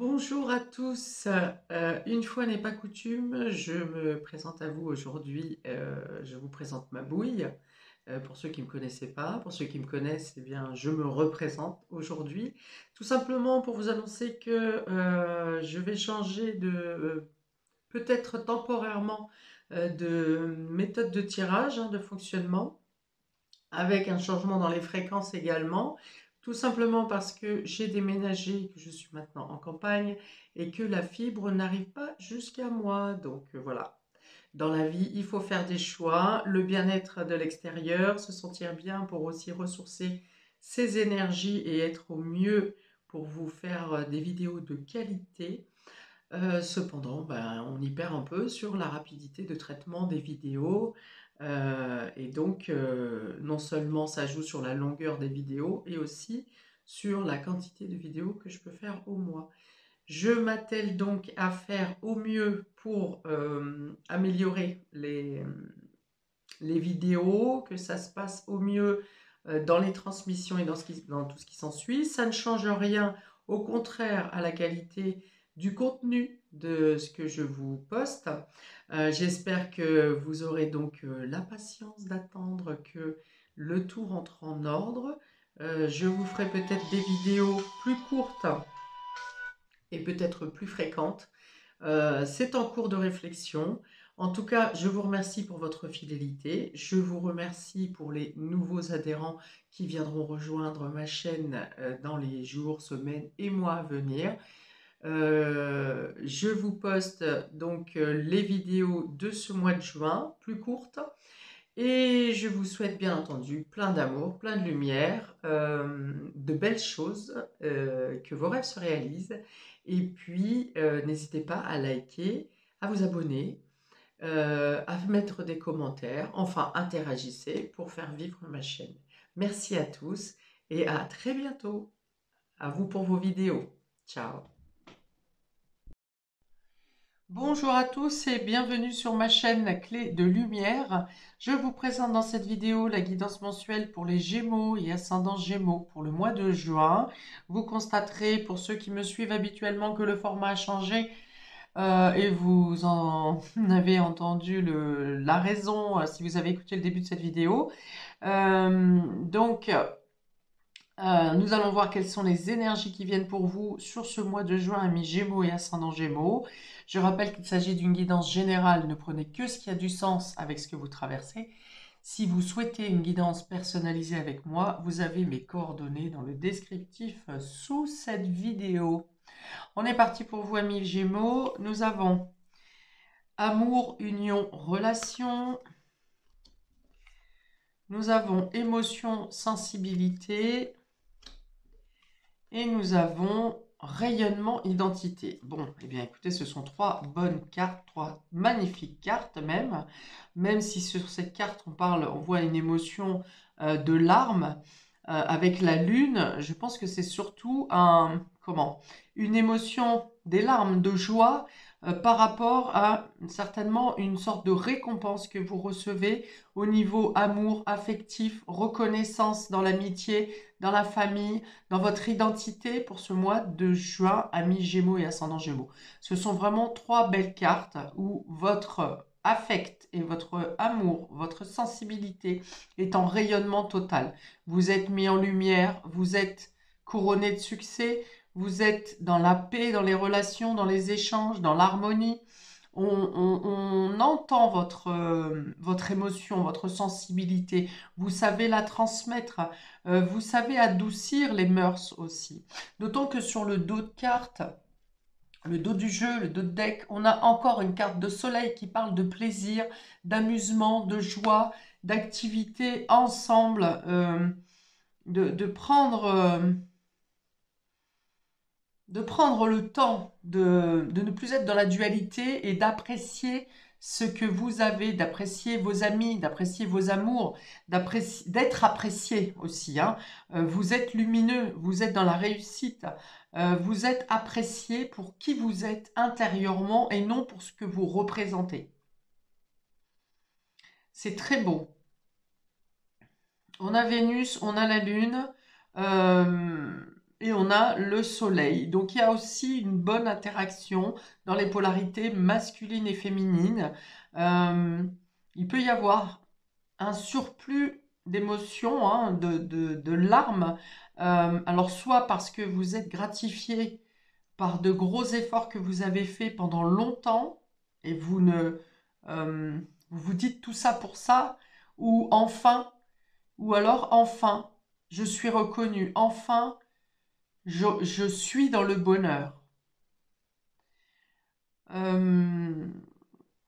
Bonjour à tous. Une fois n'est pas coutume, je me présente à vous aujourd'hui. Je vous présente ma bouille. Pour ceux qui ne me connaissaient pas, pour ceux qui me connaissent, eh bien, je me représente aujourd'hui. Tout simplement pour vous annoncer que je vais changer peut-être temporairement, de méthode de tirage, de fonctionnement, avec un changement dans les fréquences également, tout simplement parce que j'ai déménagé, que je suis maintenant en campagne et que la fibre n'arrive pas jusqu'à moi. Donc voilà, dans la vie, il faut faire des choix, le bien-être de l'extérieur, se sentir bien pour aussi ressourcer ses énergies et être au mieux pour vous faire des vidéos de qualité. Cependant, ben, on y perd un peu sur la rapidité de traitement des vidéos. Et donc, non seulement ça joue sur la longueur des vidéos, et aussi sur la quantité de vidéos que je peux faire au mois. Je m'attelle donc à faire au mieux pour améliorer les vidéos, que ça se passe au mieux dans les transmissions et dans tout ce qui s'ensuit. Ça ne change rien, au contraire, à la qualité du contenu de ce que je vous poste. J'espère que vous aurez donc la patience d'attendre que le tout rentre en ordre. Je vous ferai peut-être des vidéos plus courtes et peut-être plus fréquentes. C'est en cours de réflexion. En tout cas, je vous remercie pour votre fidélité. Je vous remercie pour les nouveaux adhérents qui viendront rejoindre ma chaîne dans les jours, semaines et mois à venir. Je vous poste donc les vidéos de ce mois de juin, plus courtes. Et je vous souhaite bien entendu plein d'amour, plein de lumière, de belles choses, que vos rêves se réalisent. Et puis, n'hésitez pas à liker, à vous abonner, à mettre des commentaires, enfin interagissez pour faire vivre ma chaîne. Merci à tous et à très bientôt. À vous pour vos vidéos. Ciao. Bonjour à tous et bienvenue sur ma chaîne Clé de Lumière. Je vous présente dans cette vidéo la guidance mensuelle pour les Gémeaux et ascendants Gémeaux pour le mois de juin. Vous constaterez, pour ceux qui me suivent habituellement, que le format a changé et vous en avez entendu la raison si vous avez écouté le début de cette vidéo. Nous allons voir quelles sont les énergies qui viennent pour vous sur ce mois de juin à mi-Gémeaux et ascendant Gémeaux. Je rappelle qu'il s'agit d'une guidance générale, ne prenez que ce qui a du sens avec ce que vous traversez. Si vous souhaitez une guidance personnalisée avec moi, vous avez mes coordonnées dans le descriptif sous cette vidéo. On est parti pour vous amis Gémeaux. Nous avons amour, union, relation. Nous avons émotion, sensibilité. Et nous avons rayonnement, identité. Bon, eh bien écoutez, ce sont trois bonnes cartes, trois magnifiques cartes même si sur cette carte on voit une émotion de larmes avec la lune. Je pense que c'est surtout une émotion des larmes de joie par rapport à certainement une sorte de récompense que vous recevez au niveau amour, affectif, reconnaissance dans l'amitié, dans la famille, dans votre identité pour ce mois de juin à mi-Gémeaux et ascendant Gémeaux. Ce sont vraiment trois belles cartes où votre affect et votre amour, votre sensibilité est en rayonnement total. Vous êtes mis en lumière, vous êtes couronné de succès, vous êtes dans la paix, dans les relations, dans les échanges, dans l'harmonie. On entend votre émotion, votre sensibilité. Vous savez la transmettre. Vous savez adoucir les mœurs aussi. D'autant que sur le dos de carte, le dos du jeu, le dos de deck, on a encore une carte de soleil qui parle de plaisir, d'amusement, de joie, d'activité ensemble, de prendre le temps de ne plus être dans la dualité et d'apprécier ce que vous avez, d'apprécier vos amis, d'apprécier vos amours, d'être apprécié aussi. Vous êtes lumineux, vous êtes dans la réussite, vous êtes apprécié pour qui vous êtes intérieurement et non pour ce que vous représentez. C'est très beau. On a Vénus, on a la Lune. et on a le soleil. Donc il y a aussi une bonne interaction dans les polarités masculines et féminines. Euh, il peut y avoir un surplus d'émotions, hein, de larmes. Alors soit parce que vous êtes gratifié par de gros efforts que vous avez faits pendant longtemps et euh, vous vous dites tout ça pour ça, ou enfin, ou alors enfin, je suis reconnu, enfin, je suis dans le bonheur. Euh,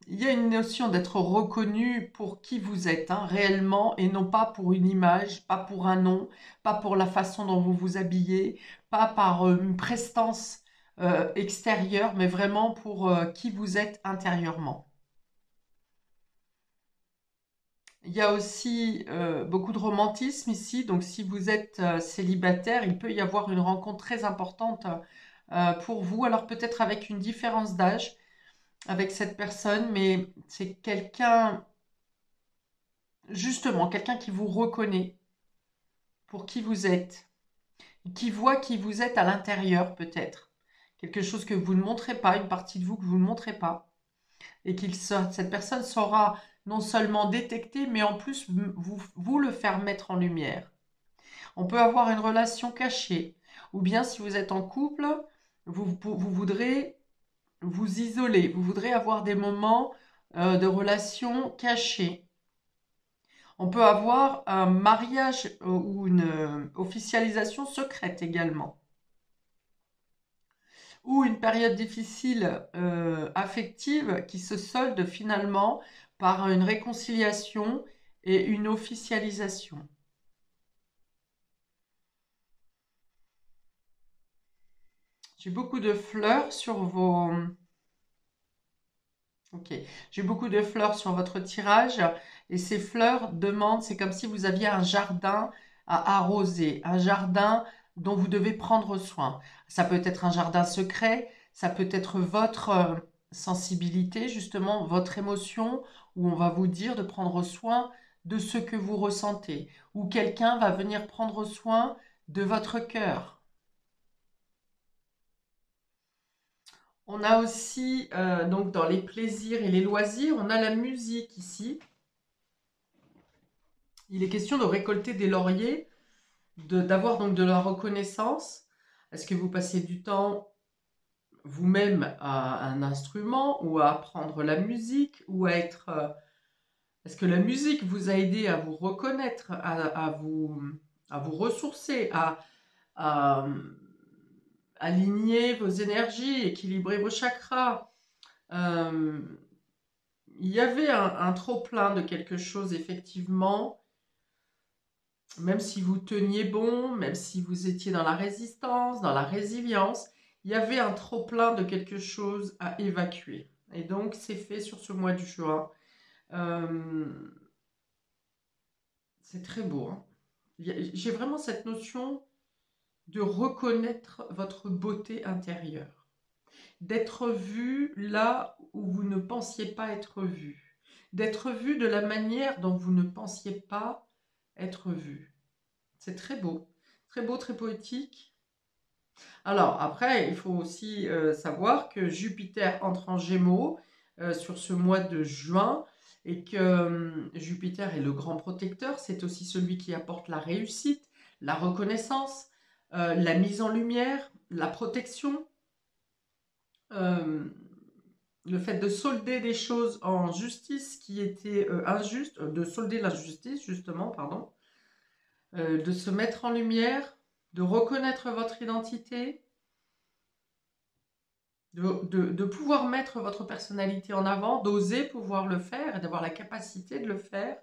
il y a une notion d'être reconnu pour qui vous êtes, hein, réellement, et non pas pour une image, pas pour un nom, pas pour la façon dont vous vous habillez, pas par une prestance extérieure, mais vraiment pour qui vous êtes intérieurement. Il y a aussi beaucoup de romantisme ici, donc si vous êtes célibataire, il peut y avoir une rencontre très importante pour vous, alors peut-être avec une différence d'âge avec cette personne, mais c'est quelqu'un, justement, quelqu'un qui vous reconnaît pour qui vous êtes, qui voit qui vous êtes à l'intérieur peut-être, quelque chose que vous ne montrez pas, une partie de vous que vous ne montrez pas, et cette personne saura non seulement détecter, mais en plus vous le faire mettre en lumière. On peut avoir une relation cachée, ou bien si vous êtes en couple, vous voudrez vous isoler, vous voudrez avoir des moments de relation cachée. On peut avoir un mariage ou une officialisation secrète également. Ou une période difficile affective qui se solde finalement par une réconciliation et une officialisation. J'ai beaucoup de fleurs sur vos... Ok, j'ai beaucoup de fleurs sur votre tirage et ces fleurs demandent, c'est comme si vous aviez un jardin à arroser, un jardin dont vous devez prendre soin. Ça peut être un jardin secret, ça peut être votre sensibilité, justement, votre émotion, où on va vous dire de prendre soin de ce que vous ressentez, ou quelqu'un va venir prendre soin de votre cœur. On a aussi, donc dans les plaisirs et les loisirs, on a la musique ici. Il est question de récolter des lauriers, d'avoir donc de la reconnaissance. Est-ce que vous passez du temps vous-même à un instrument ou à apprendre la musique ou à être... est-ce que la musique vous a aidé à vous reconnaître, à vous ressourcer, à aligner vos énergies, équilibrer vos chakras? Euh, il y avait un trop-plein de quelque chose, effectivement, même si vous teniez bon, même si vous étiez dans la résistance, dans la résilience, il y avait un trop-plein de quelque chose à évacuer. Et donc, c'est fait sur ce mois de juin. Euh, c'est très beau, hein. J'ai vraiment cette notion de reconnaître votre beauté intérieure, d'être vu là où vous ne pensiez pas être vu, d'être vu de la manière dont vous ne pensiez pas être vu. C'est très beau, très poétique. Alors après, il faut aussi savoir que Jupiter entre en Gémeaux sur ce mois de juin et que Jupiter est le grand protecteur, c'est aussi celui qui apporte la réussite, la reconnaissance, la mise en lumière, la protection, euh, le fait de solder des choses en justice qui étaient injustes, de solder l'injustice justement, pardon, de se mettre en lumière, de reconnaître votre identité, de pouvoir mettre votre personnalité en avant, d'oser pouvoir le faire et d'avoir la capacité de le faire.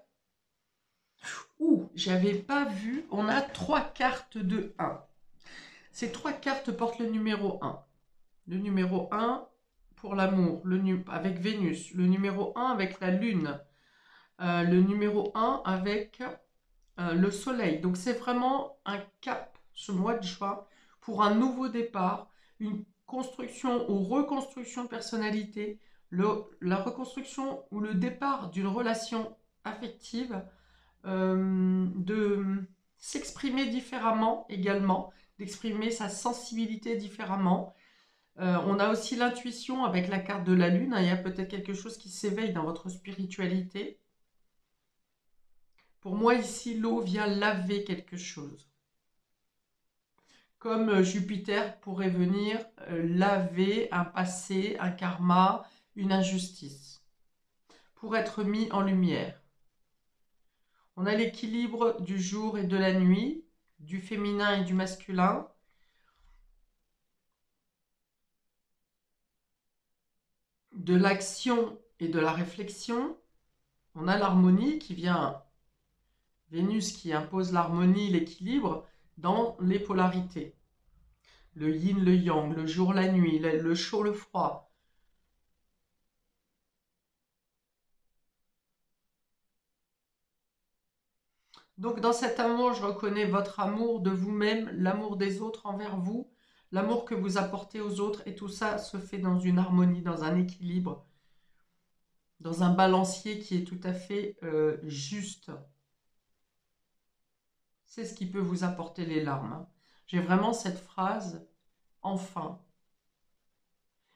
Ouh, j'avais pas vu, on a 3 cartes de 1. Ces 3 cartes portent le numéro 1. Le numéro 1 pour l'amour, avec Vénus. Le numéro 1 avec la Lune. Le numéro 1 avec le Soleil. Donc c'est vraiment un cap, ce mois de juin, pour un nouveau départ, une construction ou reconstruction de personnalité, la reconstruction ou le départ d'une relation affective, de s'exprimer différemment également, d'exprimer sa sensibilité différemment. On a aussi l'intuition avec la carte de la lune, hein. Il y a peut-être quelque chose qui s'éveille dans votre spiritualité. Pour moi, ici, l'eau vient laver quelque chose. Comme Jupiter pourrait venir laver un passé, un karma, une injustice, pour être mis en lumière. On a l'équilibre du jour et de la nuit, du féminin et du masculin. De l'action et de la réflexion. On a l'harmonie qui vient, Vénus qui impose l'harmonie, l'équilibre dans les polarités. Le yin, le yang, le jour, la nuit, le chaud, le froid. Donc dans cet amour, je reconnais votre amour de vous-même, l'amour des autres envers vous, l'amour que vous apportez aux autres, et tout ça se fait dans une harmonie, dans un équilibre, dans un balancier qui est tout à fait juste. C'est ce qui peut vous apporter les larmes, hein. J'ai vraiment cette phrase, enfin.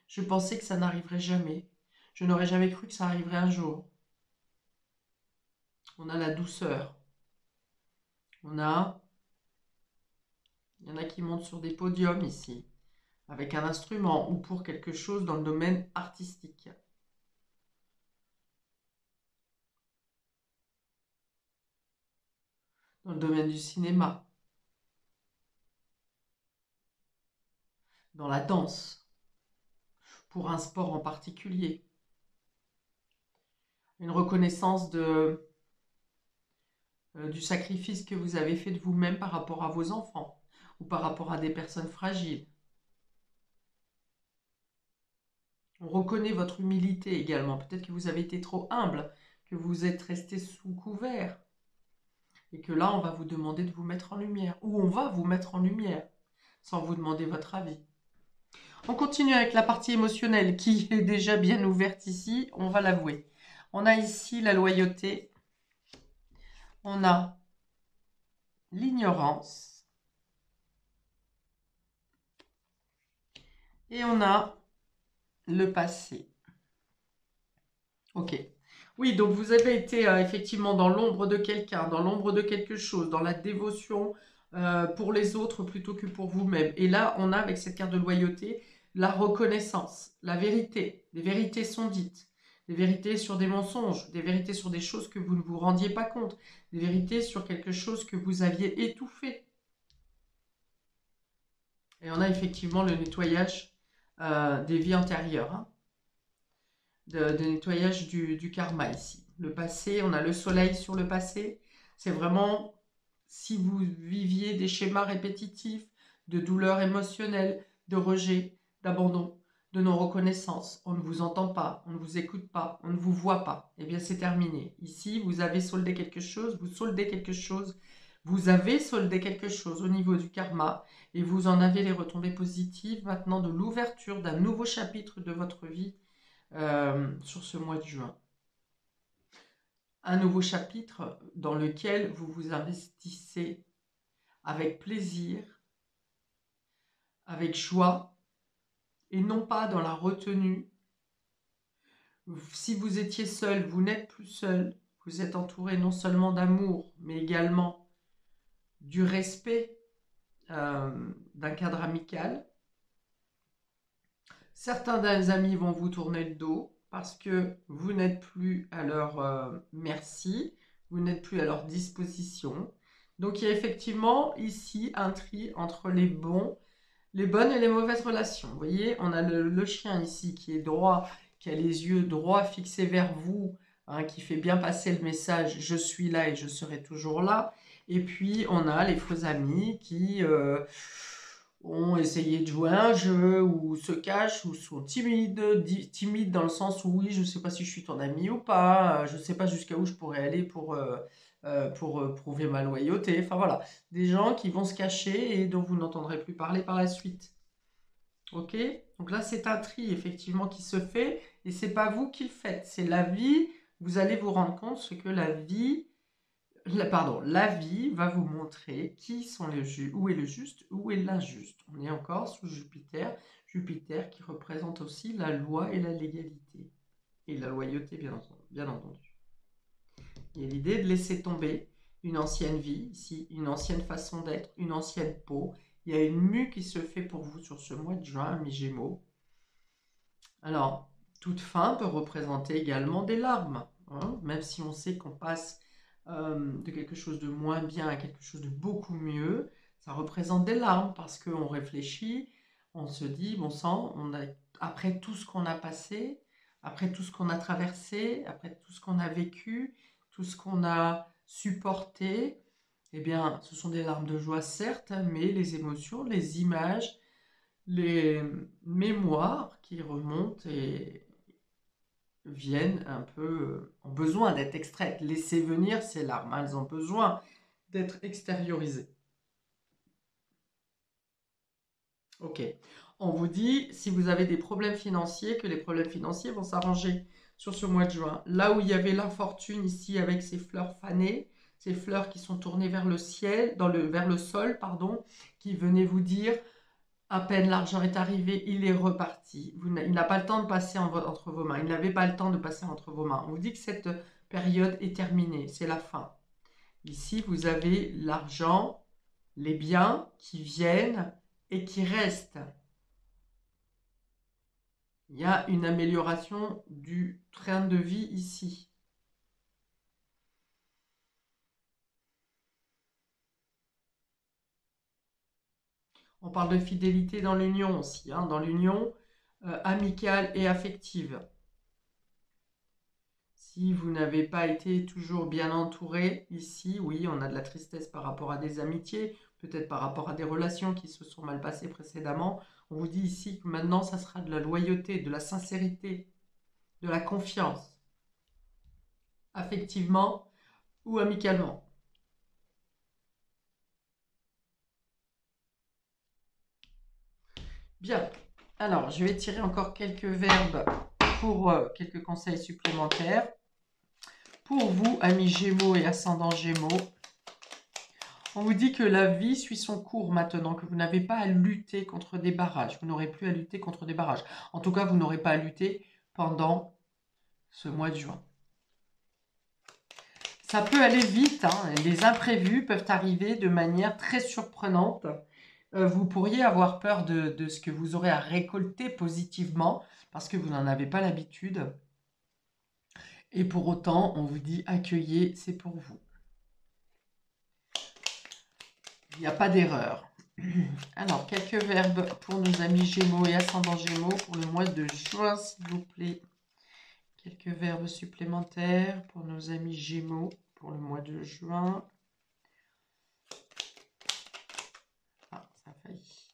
Je pensais que ça n'arriverait jamais. Je n'aurais jamais cru que ça arriverait un jour. On a la douceur. Il y en a qui montent sur des podiums ici, avec un instrument ou pour quelque chose dans le domaine artistique. Dans le domaine du cinéma, dans la danse, pour un sport en particulier. Une reconnaissance du sacrifice que vous avez fait de vous-même par rapport à vos enfants ou par rapport à des personnes fragiles. On reconnaît votre humilité également. Peut-être que vous avez été trop humble, que vous êtes resté sous couvert et que là, on va vous demander de vous mettre en lumière, ou on va vous mettre en lumière sans vous demander votre avis. On continue avec la partie émotionnelle qui est déjà bien ouverte ici, on va l'avouer. On a ici la loyauté, on a l'ignorance et on a le passé. Ok. Oui, donc vous avez été effectivement dans l'ombre de quelqu'un, dans l'ombre de quelque chose, dans la dévotion pour les autres plutôt que pour vous-même. Et là, on a avec cette carte de loyauté la reconnaissance, la vérité. Les vérités sont dites. Des vérités sur des mensonges, des vérités sur des choses que vous ne vous rendiez pas compte, des vérités sur quelque chose que vous aviez étouffé. Et on a effectivement le nettoyage des vies antérieures, hein, de nettoyage du karma ici. Le passé, on a le soleil sur le passé. C'est vraiment si vous viviez des schémas répétitifs de douleur émotionnelle, de rejet, d'abandon, de non-reconnaissance. On ne vous entend pas, on ne vous écoute pas, on ne vous voit pas. Eh bien, c'est terminé. Ici, vous avez soldé quelque chose, vous soldez quelque chose, vous avez soldé quelque chose au niveau du karma et vous en avez les retombées positives maintenant de l'ouverture d'un nouveau chapitre de votre vie sur ce mois de juin. Un nouveau chapitre dans lequel vous vous investissez avec plaisir, avec joie, et non pas dans la retenue. Si vous étiez seul, vous n'êtes plus seul. Vous êtes entouré non seulement d'amour, mais également du respect d'un cadre amical. Certains des amis vont vous tourner le dos parce que vous n'êtes plus à leur merci, vous n'êtes plus à leur disposition. Donc il y a effectivement ici un tri entre les bonnes et les mauvaises relations. Vous voyez, on a le chien ici qui est droit, qui a les yeux droits fixés vers vous, hein, qui fait bien passer le message « je suis là et je serai toujours là ». Et puis on a les faux amis qui ont essayé de jouer à un jeu ou se cachent ou sont timides dans le sens où oui, je ne sais pas si je suis ton ami ou pas, je ne sais pas jusqu'à où je pourrais aller pour prouver ma loyauté. Enfin voilà, des gens qui vont se cacher et dont vous n'entendrez plus parler par la suite. Ok? Donc là, c'est un tri effectivement qui se fait et c'est pas vous qui le faites, c'est la vie. Vous allez vous rendre compte ce que la vie la vie va vous montrer où est le juste, où est l'injuste. On est encore sous Jupiter, Jupiter qui représente aussi la loi et la légalité. Et la loyauté, bien entendu. Bien entendu. Il y a l'idée de laisser tomber une ancienne vie, ici, une ancienne façon d'être, une ancienne peau. Il y a une mue qui se fait pour vous sur ce mois de juin, mi-Gémeaux. Alors, toute fin peut représenter également des larmes, hein, même si on sait qu'on passe de quelque chose de moins bien à quelque chose de beaucoup mieux, ça représente des larmes parce qu'on réfléchit, on se dit, bon sang, après tout ce qu'on a passé, après tout ce qu'on a traversé, après tout ce qu'on a vécu, tout ce qu'on a supporté, eh bien, ce sont des larmes de joie, certes, mais les émotions, les images, les mémoires qui remontent et viennent un peu, ont besoin d'être extraites. Laisser venir ces larmes, hein, elles ont besoin d'être extériorisées. Ok. On vous dit, si vous avez des problèmes financiers, que les problèmes financiers vont s'arranger sur ce mois de juin. Là où il y avait l'infortune ici avec ces fleurs fanées, ces fleurs qui sont tournées vers le ciel, vers le sol, pardon, qui venaient vous dire à peine l'argent est arrivé, il est reparti. Il n'a pas le temps de passer entre vos mains. Il n'avait pas le temps de passer entre vos mains. On vous dit que cette période est terminée, c'est la fin. Ici, vous avez l'argent, les biens qui viennent et qui restent. Il y a une amélioration du train de vie ici. On parle de fidélité dans l'union aussi, hein, dans l'union amicale et affective. Si vous n'avez pas été toujours bien entouré, ici, oui, on a de la tristesse par rapport à des amitiés, peut-être par rapport à des relations qui se sont mal passées précédemment. On vous dit ici que maintenant, ça sera de la loyauté, de la sincérité, de la confiance, affectivement ou amicalement. Bien. Alors, je vais tirer encore quelques verbes pour quelques conseils supplémentaires. Pour vous, amis Gémeaux et ascendants Gémeaux, on vous dit que la vie suit son cours maintenant, que vous n'avez pas à lutter contre des barrages. Vous n'aurez plus à lutter contre des barrages. En tout cas, vous n'aurez pas à lutter pendant ce mois de juin. Ça peut aller vite, hein. Les imprévus peuvent arriver de manière très surprenante. Vous pourriez avoir peur de ce que vous aurez à récolter positivement parce que vous n'en avez pas l'habitude. Et pour autant, on vous dit accueillez, c'est pour vous. Il n'y a pas d'erreur. Alors, quelques verbes pour nos amis Gémeaux et ascendants Gémeaux pour le mois de juin, s'il vous plaît. Quelques verbes supplémentaires pour nos amis Gémeaux pour le mois de juin. Ah, ça a failli.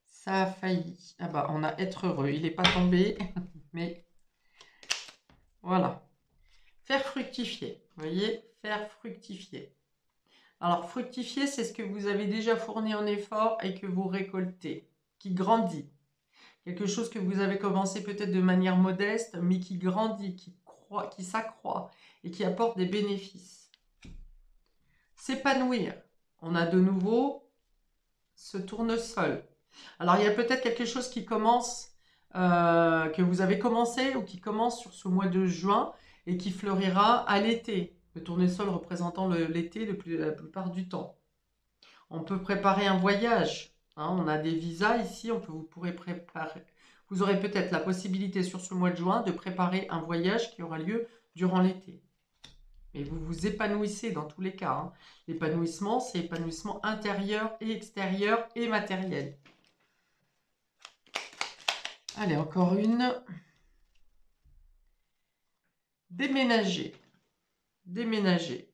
Ça a failli. Ah bah, on a être heureux. Il n'est pas tombé, mais voilà. Faire fructifier. Vous voyez, faire fructifier. Alors, fructifier, c'est ce que vous avez déjà fourni en effort et que vous récoltez, qui grandit. Quelque chose que vous avez commencé peut-être de manière modeste, mais qui grandit, qui s'accroît et qui apporte des bénéfices. S'épanouir. On a de nouveau ce tournesol. Alors, il y a peut-être quelque chose qui commence, que vous avez commencé ou qui commence sur ce mois de juin et qui fleurira à l'été. Le tournesol représentant l'été la plupart du temps. On peut préparer un voyage. Hein, on a des visas ici, vous aurez peut-être la possibilité sur ce mois de juin de préparer un voyage qui aura lieu durant l'été. Et vous vous épanouissez dans tous les cas. Hein. L'épanouissement, c'est épanouissement intérieur et extérieur et matériel. Allez, encore une. Déménager. Déménager.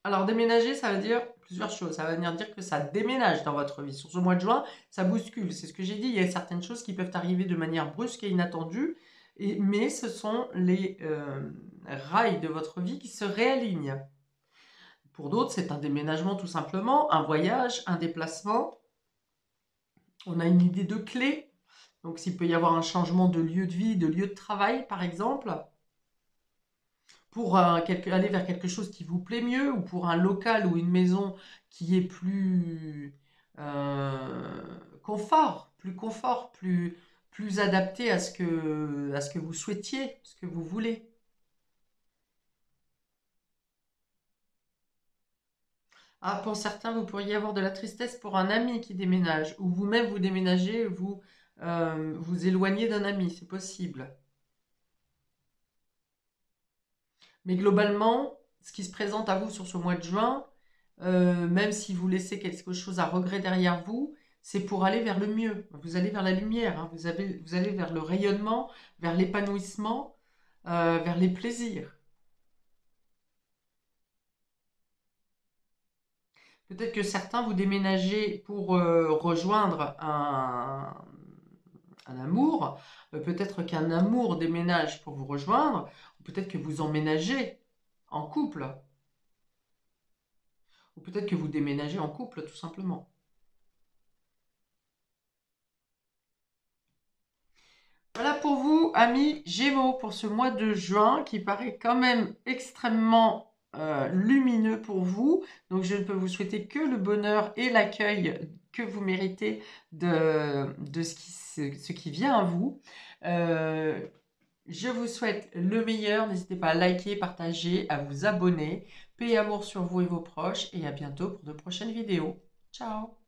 Alors, déménager, ça veut dire plusieurs choses. Ça veut dire que ça déménage dans votre vie. Sur ce mois de juin, ça bouscule. C'est ce que j'ai dit. Il y a certaines choses qui peuvent arriver de manière brusque et inattendue. Mais ce sont les rails de votre vie qui se réalignent. Pour d'autres, c'est un déménagement tout simplement, un voyage, un déplacement. On a une idée de clé. Donc, s'il peut y avoir un changement de lieu de vie, de lieu de travail, par exemple. pour aller vers quelque chose qui vous plaît mieux, ou pour un local ou une maison qui est plus confort, plus adapté à ce que vous souhaitiez, ce que vous voulez. Ah, pour certains, vous pourriez avoir de la tristesse pour un ami qui déménage, ou vous-même vous déménagez, vous éloignez d'un ami, c'est possible. Mais globalement, ce qui se présente à vous sur ce mois de juin, même si vous laissez quelque chose à regret derrière vous, c'est pour aller vers le mieux. Vous allez vers la lumière, hein. Vous allez vers le rayonnement, vers l'épanouissement, vers les plaisirs. Peut-être que certains vous déménagez pour rejoindre un amour. Peut-être qu'un amour déménage pour vous rejoindre. Ou peut-être que vous emménagez en couple. Ou peut-être que vous déménagez en couple, tout simplement. Voilà pour vous, amis Gémeaux, pour ce mois de juin qui paraît quand même extrêmement lumineux pour vous. Donc je ne peux vous souhaiter que le bonheur et l'accueil que vous méritez de ce qui vient à vous. Euh, je vous souhaite le meilleur. N'hésitez pas à liker, partager, à vous abonner. Paix et amour sur vous et vos proches. Et à bientôt pour de prochaines vidéos. Ciao!